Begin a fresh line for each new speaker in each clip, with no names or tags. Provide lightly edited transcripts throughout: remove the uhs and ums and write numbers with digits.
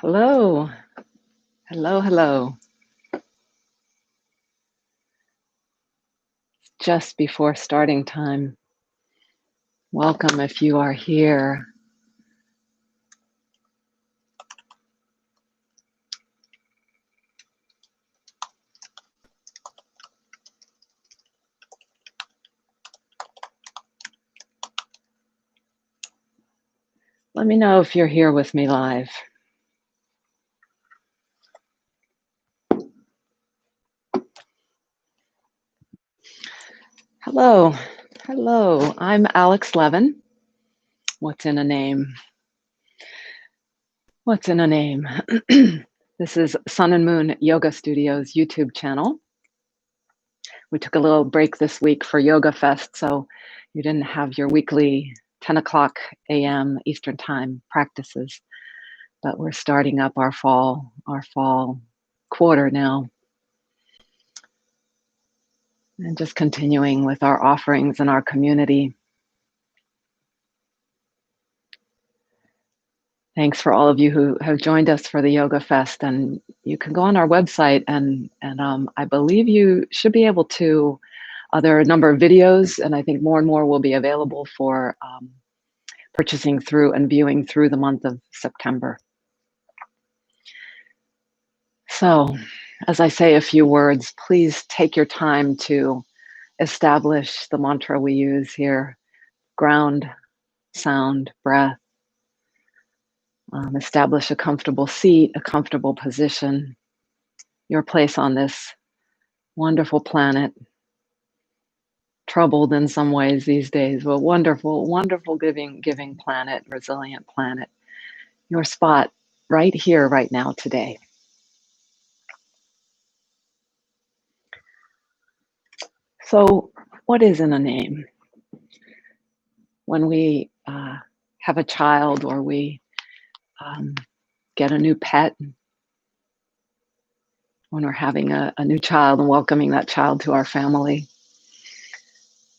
Hello, hello, hello. Just before starting time. Welcome if you are here. Let me know if you're here with me live. Hello, hello. I'm aLex Levin. What's in a name? What's in a name? This is Sun and Moon Yoga Studios YouTube channel. We took a little break this week for Yoga Fest, so you didn't have your weekly 10 o'clock a.m. Eastern Time practices, but we're starting up our fall quarter now. And just continuing with our offerings in our community. Thanks for all of you who have joined us for the Yoga Fest. And you can go on our website and I believe you should be able to, there are a number of videos, and I think more and more will be available for purchasing through and viewing through the month of September. So, as I say a few words, please take your time to establish the mantra we use here: ground, sound, breath. Establish a comfortable seat, a comfortable position, your place on this wonderful planet, troubled in some ways these days, but wonderful, wonderful giving planet, resilient planet. Your spot right here, right now, today. So, what is in a name? When we have a child or we get a new pet, when we're having a new child and welcoming that child to our family,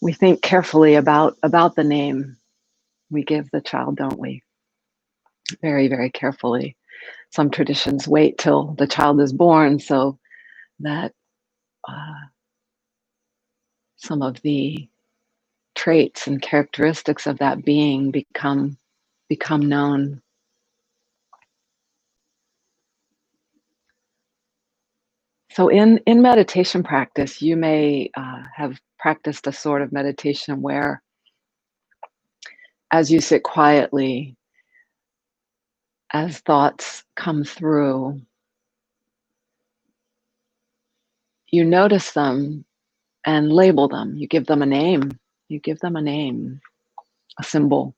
we think carefully about the name we give the child, don't we? Very, very carefully. Some traditions wait till the child is born so that some of the traits and characteristics of that being become known. So in meditation practice, you may have practiced a sort of meditation where, as you sit quietly, as thoughts come through, you notice them and label them. You give them a name. You give them a name, a symbol,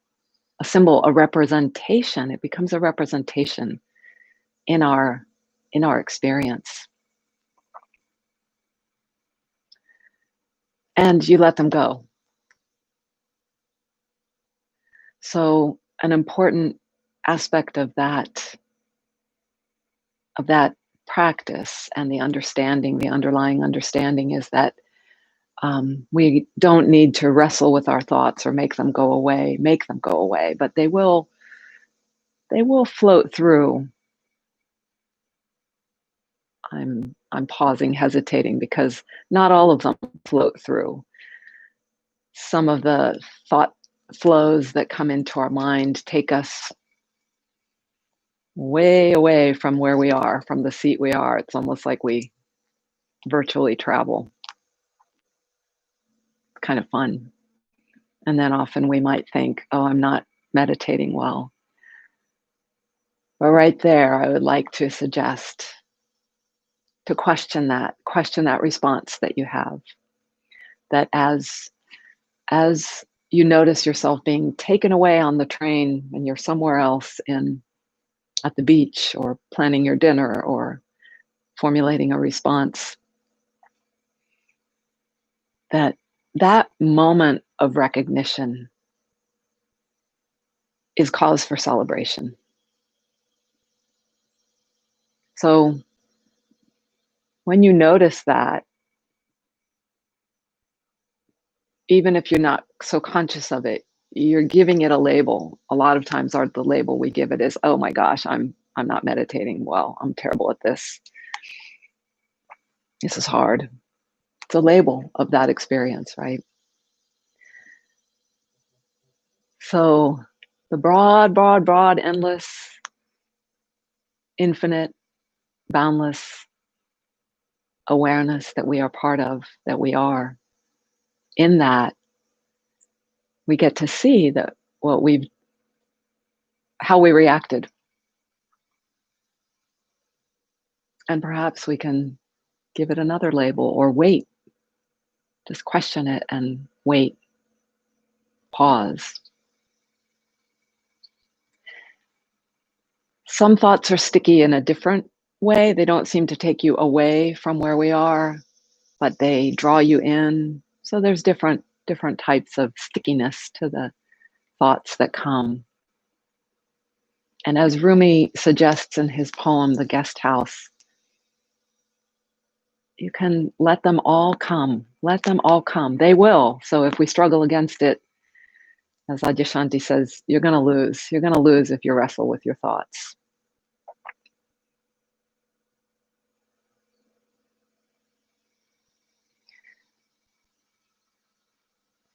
a representation. It becomes a representation in our experience. And you let them go. So an important aspect of that practice and the underlying understanding is that we don't need to wrestle with our thoughts or make them go away, but they will float through. I'm pausing, hesitating, because not all of them float through. Some of the thought flows that come into our mind take us way away from where we are, from the seat we are. It's almost like we virtually travel. It's kind of fun. And then often we might think, oh, I'm not meditating well. But right there, I would like to suggest to question that response that you have. That as you notice yourself being taken away on the train and you're somewhere else at the beach or planning your dinner or formulating a response, that moment of recognition is cause for celebration. So when you notice that, even if you're not so conscious of it, you're giving it a label. A lot of times the label we give it is, oh my gosh, I'm I'm not meditating well. I'm terrible at this. This is hard. It's a label of that experience, right? So the broad, broad, broad, endless, infinite, boundless awareness that we are part of, that we are, in that we get to see that what we've, how we reacted. And perhaps we can give it another label or wait, just question it and wait, pause. Some thoughts are sticky in a different way. They don't seem to take you away from where we are, but they draw you in. So there's different types of stickiness to the thoughts that come. And as Rumi suggests in his poem, The Guest House, you can let them all come. Let them all come. They will. So if we struggle against it, as Adyashanti says, you're going to lose. You're going to lose if you wrestle with your thoughts.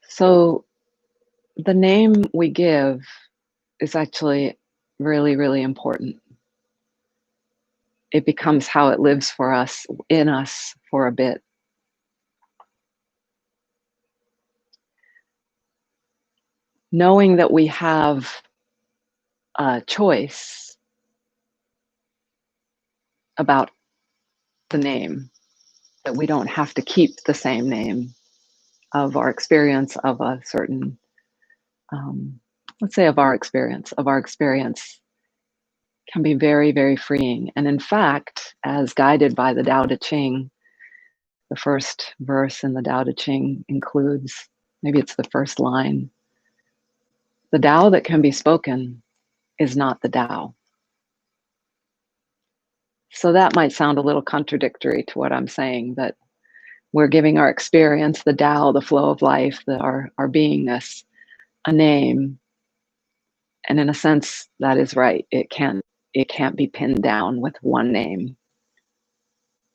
So the name we give is actually really, really important. It becomes how it lives for us, in us for a bit. Knowing that we have a choice about the name, that we don't have to keep the same name of our experience of a certain, let's say of our experience can be very, very freeing. And in fact, as guided by the Tao Te Ching, the first verse in the Tao Te Ching includes, maybe it's the first line, the Tao that can be spoken is not the Tao. So that might sound a little contradictory to what I'm saying, that we're giving our experience, the Tao, the flow of life, our beingness, a name. And in a sense, that is right. It can't be pinned down with one name.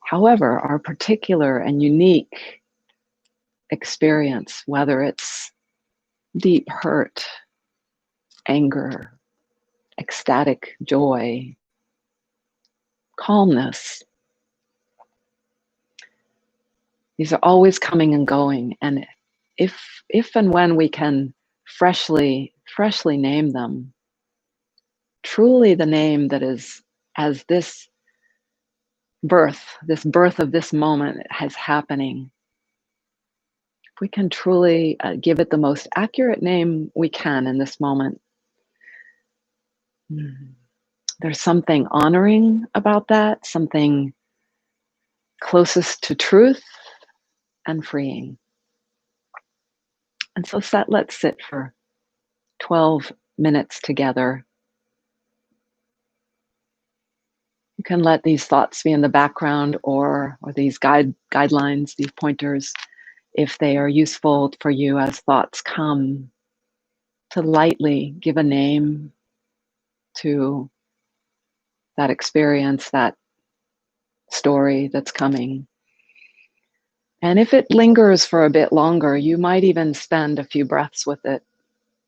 However, our particular and unique experience, whether it's deep hurt, anger, ecstatic joy, calmness, these are always coming and going. And if and when we can freshly name them, truly the name that is, as this birth of this moment is happening, if we can truly give it the most accurate name we can in this moment, there's something honoring about that, something closest to truth and freeing. And so let's sit for 12 minutes together. You can let these thoughts be in the background or these guidelines, these pointers, if they are useful for you as thoughts come, to lightly give a name to that experience, that story that's coming. And if it lingers for a bit longer, you might even spend a few breaths with it,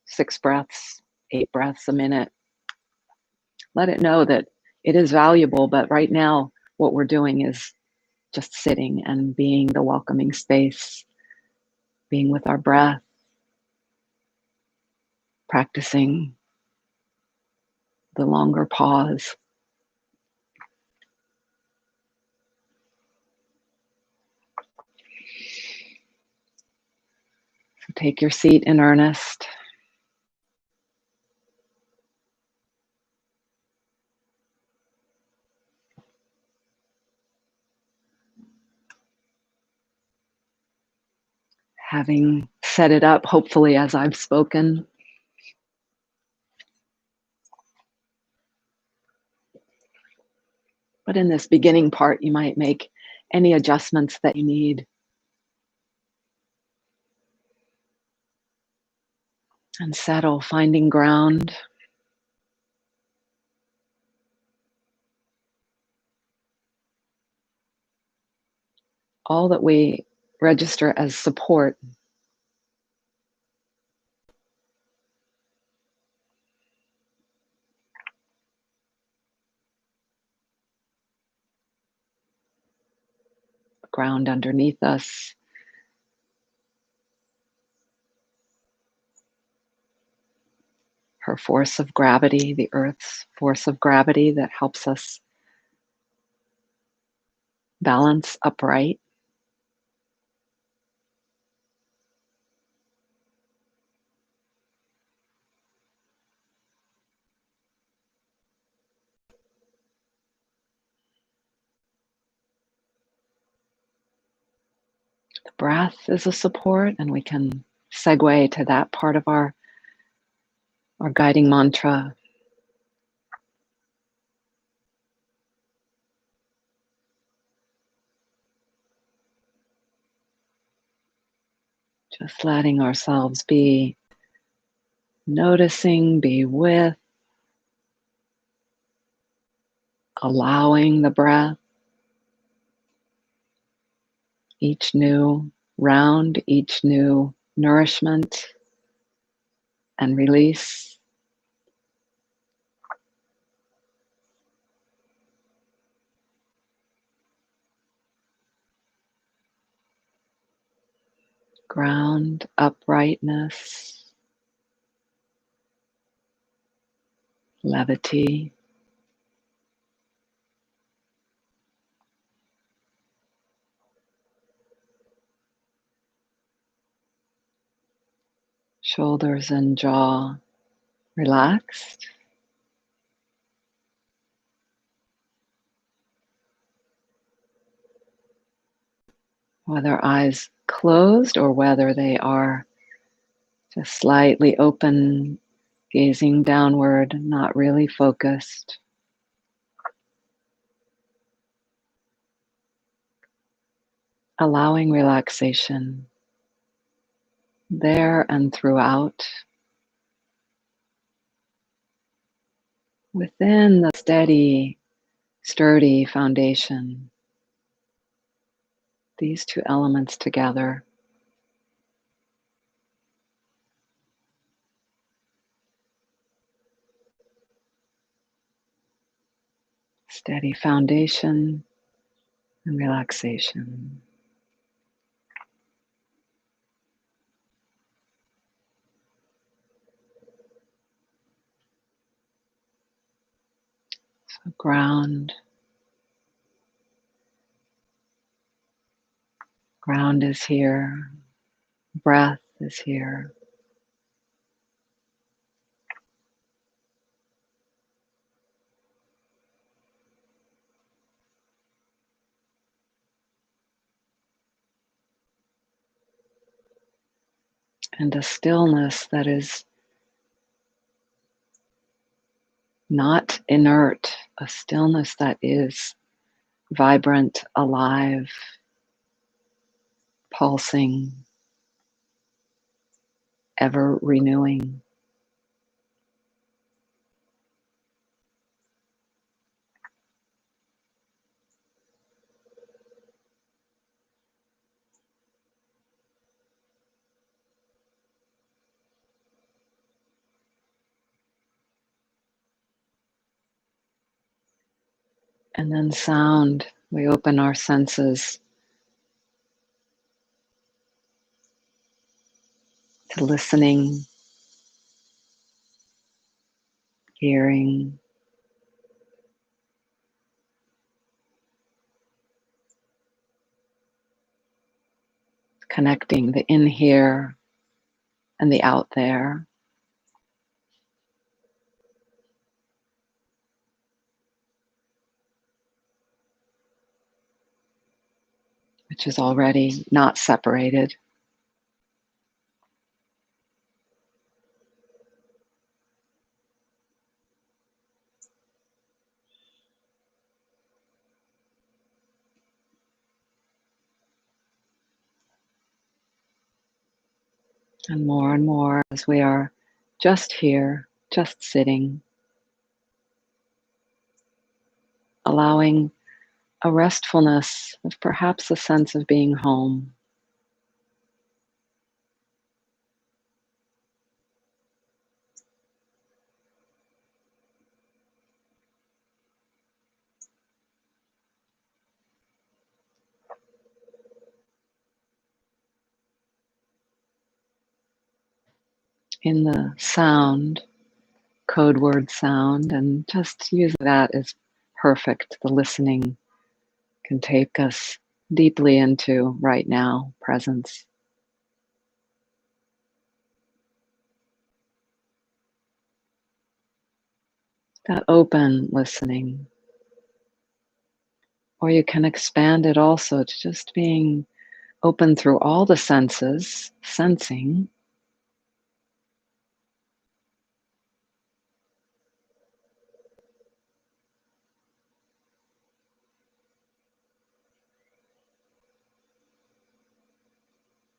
6 breaths, 8 breaths a minute. Let it know that it is valuable, but right now what we're doing is just sitting and being the welcoming space, being with our breath, practicing the longer pause. So take your seat in earnest. Having set it up, hopefully, as I've spoken. But in this beginning part, you might make any adjustments that you need. And settle, finding ground. all that we register as support, ground underneath us, her force of gravity, the earth's force of gravity that helps us balance upright. The breath is a support, and we can segue to that part of our guiding mantra. Just letting ourselves be noticing, be with, allowing the breath, each new round, each new nourishment and release. Ground, uprightness, levity. Shoulders and jaw relaxed. Whether eyes closed or whether they are just slightly open, gazing downward, not really focused. Allowing relaxation there and throughout, within the steady, sturdy foundation. These two elements together. Steady foundation and relaxation. So ground. Ground is here. Breath is here. And a stillness that is not inert, a stillness that is vibrant, alive, pulsing, ever renewing. And then sound, we open our senses to listening, hearing, connecting the in here and the out there. Which is already not separated. And more as we are just here, just sitting, allowing a restfulness of perhaps a sense of being home. In the sound, code word sound, and just use that as perfect. The listening can take us deeply into right now presence. That open listening. Or you can expand it also to just being open through all the senses, sensing.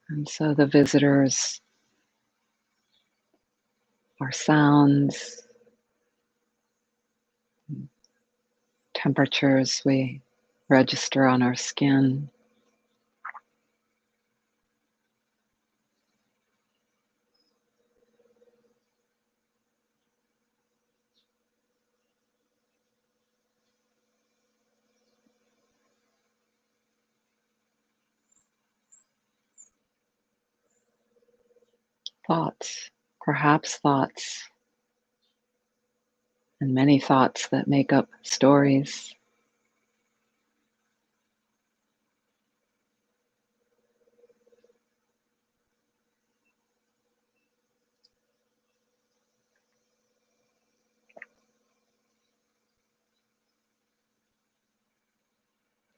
And so the visitors are sounds, temperatures we register on our skin. Thoughts, perhaps thoughts, and many thoughts that make up stories.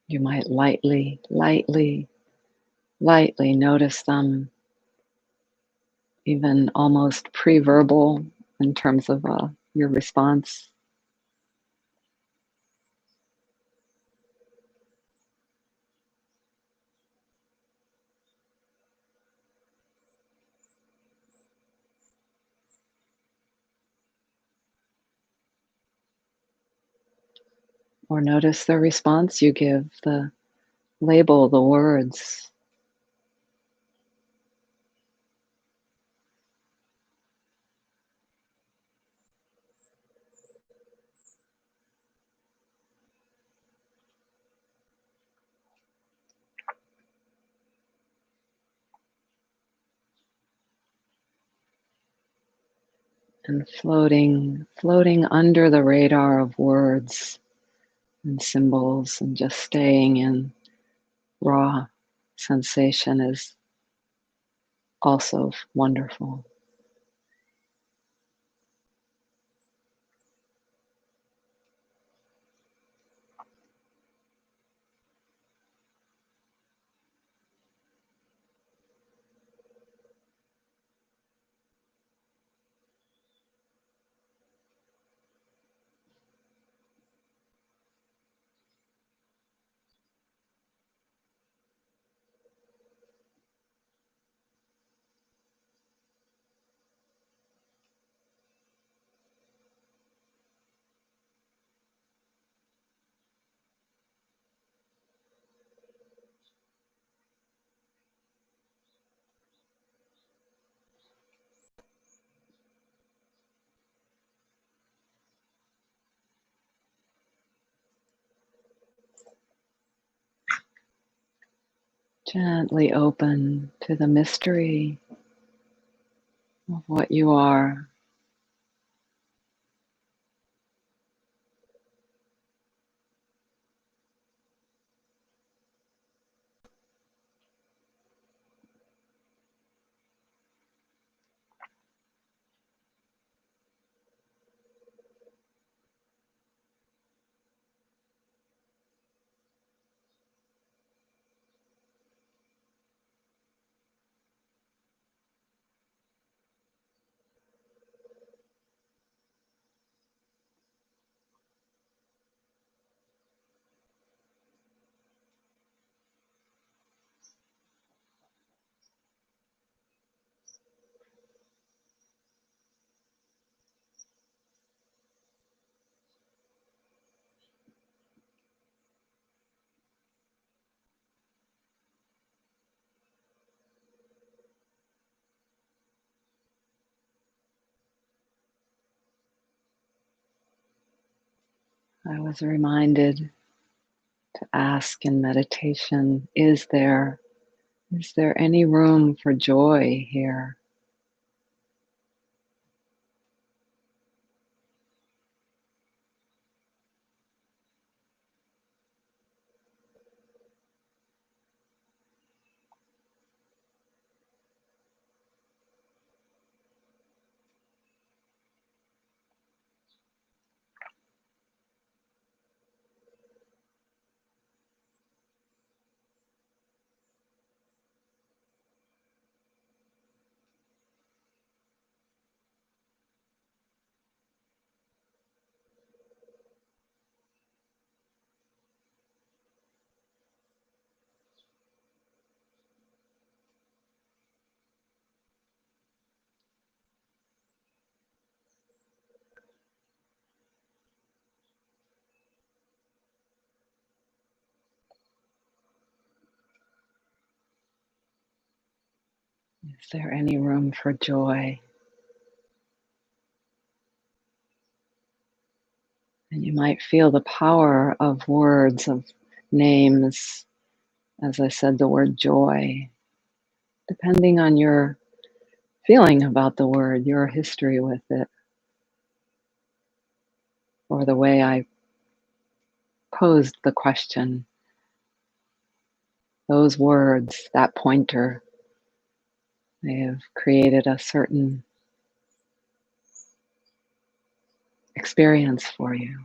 You might lightly notice them, even almost pre-verbal in terms of your response. Or notice the response you give, the label, the words. And floating under the radar of words and symbols, and just staying in raw sensation is also wonderful. Gently open to the mystery of what you are. I was reminded to ask in meditation, is there any room for joy here? Is there any room for joy? And you might feel the power of words, of names, as I said, the word joy, depending on your feeling about the word, your history with it, or the way I posed the question. Those words, that pointer, they have created a certain experience for you.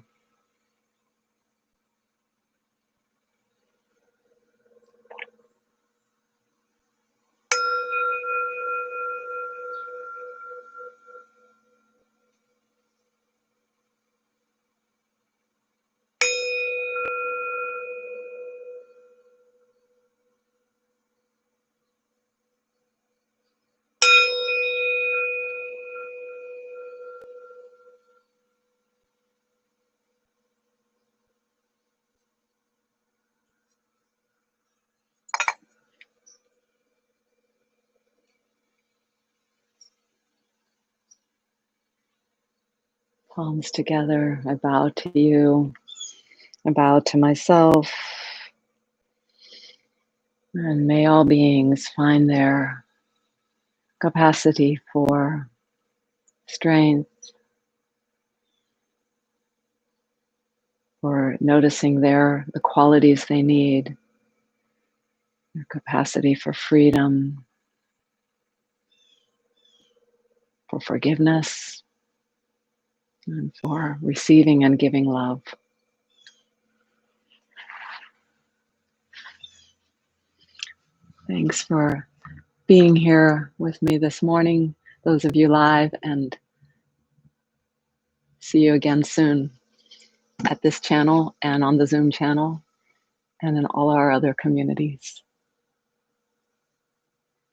Palms together, I bow to you, I bow to myself, and may all beings find their capacity for strength, for noticing the qualities they need, their capacity for freedom, for forgiveness, and for receiving and giving love. Thanks for being here with me this morning, those of you live, and see you again soon at this channel and on the Zoom channel and in all our other communities.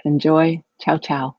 Enjoy. Ciao, ciao.